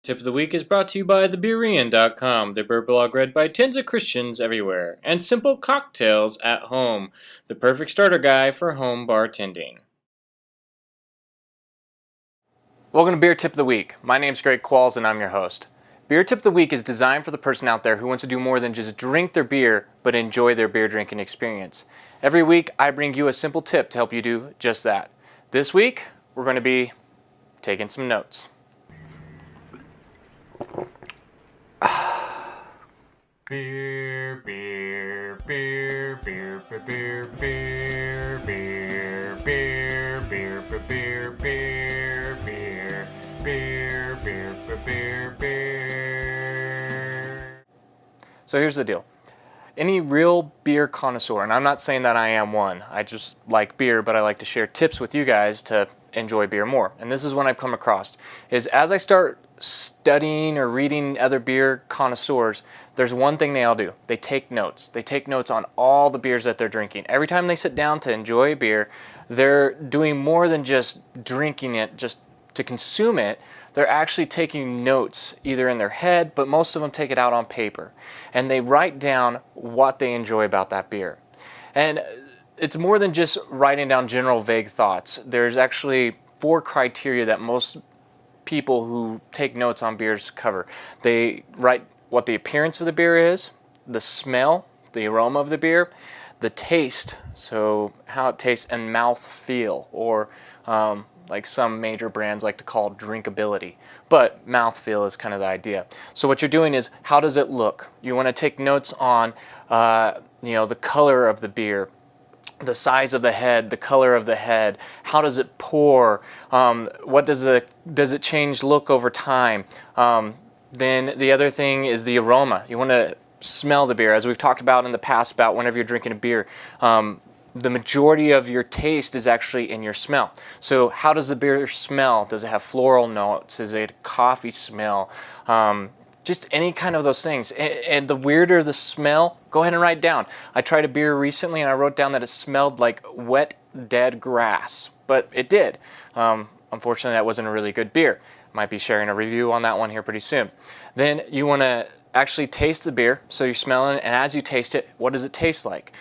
Tip of the week is brought to you by theBeerean.com, the beer blog read by tens of Christians everywhere, and Simple Cocktails at Home, the perfect starter guide for home bartending. Welcome to Beer Tip of the Week. My name's Greg Qualls and I'm your host. Beer Tip of the Week is designed for the person out there who wants to do more than just drink their beer, but enjoy their beer drinking experience. Every week I bring you a simple tip to help you do just that. This week we're going to be taking some notes. Beer, beer, beer, beer, beer, beer, beer, beer, beer, beer, beer, beer, beer, beer, beer, beer. So here's the deal. Any real beer connoisseur, and I'm not saying that I am one, I just like beer, but I like to share tips with you guys to enjoy beer more. And this is one I've come across, is as I start studying or reading other beer connoisseurs, there's one thing they all do. They take notes. They take notes on all the beers that they're drinking. Every time they sit down to enjoy a beer, they're doing more than just drinking it, just to consume it. They're actually taking notes either in their head, but most of them take it out on paper. And they write down what they enjoy about that beer. And it's more than just writing down general vague thoughts. There's actually 4 criteria that most people who take notes on beers cover. They write what the appearance of the beer is, the smell, the aroma of the beer, the taste, so how it tastes, and mouth feel, or like some major brands like to call drinkability. But mouthfeel is kind of the idea. So what you're doing is, how does it look? You want to take notes on the color of the beer, the size of the head, the color of the head, how does it pour, what does it change look over time. Then the other thing is the aroma. You want to smell the beer. As we've talked about in the past about whenever you're drinking a beer, the majority of your taste is actually in your smell. So how does the beer smell? Does it have floral notes? Is it a coffee smell? Just any kind of those things. And the weirder the smell, go ahead and write down. I tried a beer recently and I wrote down that it smelled like wet, dead grass. But it did. Unfortunately, that wasn't a really good beer. Might be sharing a review on that one here pretty soon. Then you want to actually taste the beer. So you're smelling it, and as you taste it, what does it taste like?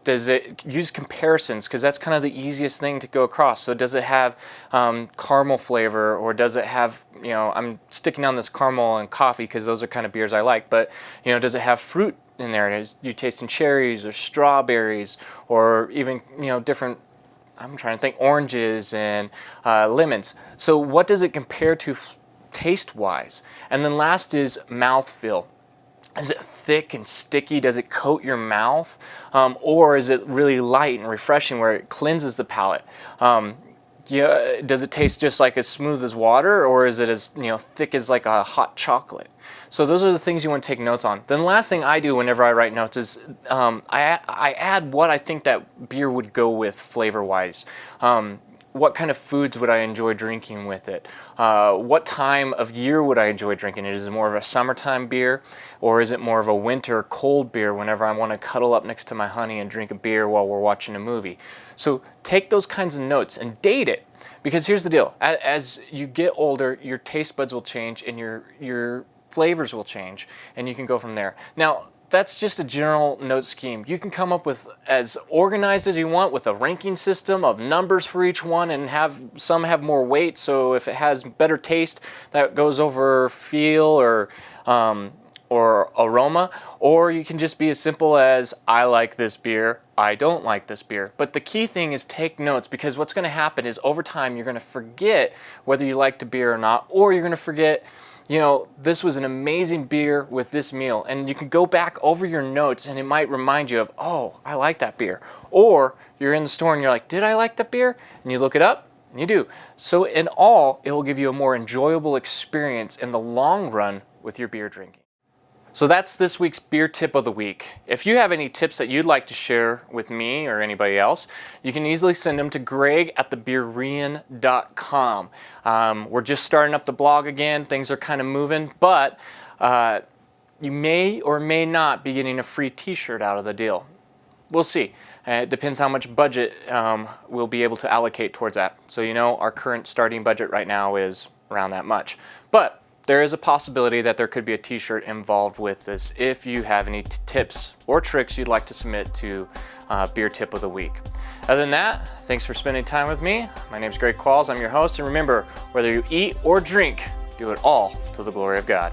Does it use comparisons? Because that's kind of the easiest thing to go across. So does it have caramel flavor, or does it have, I'm sticking on this caramel and coffee because those are kind of beers I like, but does it have fruit in there? Is you tasting cherries or strawberries, or even different, I'm trying to think, oranges and lemons. So what does it compare to taste-wise? And then last is mouthfeel. Is it thick and sticky? Does it coat your mouth? Or is it really light and refreshing where it cleanses the palate? Does it taste just like as smooth as water, or is it as thick as like a hot chocolate? So those are the things you want to take notes on. Then the last thing I do whenever I write notes is I add what I think that beer would go with flavor-wise. What kind of foods would I enjoy drinking with it? What time of year would I enjoy drinking it? Is it more of a summertime beer, or is it more of a winter cold beer whenever I want to cuddle up next to my honey and drink a beer while we're watching a movie? So take those kinds of notes and date it, because here's the deal. As you get older, your taste buds will change and your flavors will change, and you can go from there. Now, that's just a general note scheme. You can come up with as organized as you want with a ranking system of numbers for each one, and have some have more weight, so if it has better taste, that goes over feel or aroma. Or you can just be as simple as, I like this beer, I don't like this beer. But the key thing is take notes, because what's going to happen is over time you're going to forget whether you liked a beer or not, or you're going to forget, this was an amazing beer with this meal. And you can go back over your notes and it might remind you of, oh, I like that beer. Or you're in the store and you're like, did I like that beer? And you look it up and you do. So in all, it will give you a more enjoyable experience in the long run with your beer drinking. So that's this week's beer tip of the week. If you have any tips that you'd like to share with me or anybody else, you can easily send them to greg@thebeerean.com. We're just starting up the blog again. Things are kind of moving, but you may or may not be getting a free t-shirt out of the deal. We'll see. It depends how much budget we'll be able to allocate towards that. So our current starting budget right now is around that much. But there is a possibility that there could be a t-shirt involved with this if you have any tips or tricks you'd like to submit to Beer Tip of the Week. Other than that, thanks for spending time with me. My name is Greg Qualls, I'm your host, and remember, whether you eat or drink, do it all to the glory of God.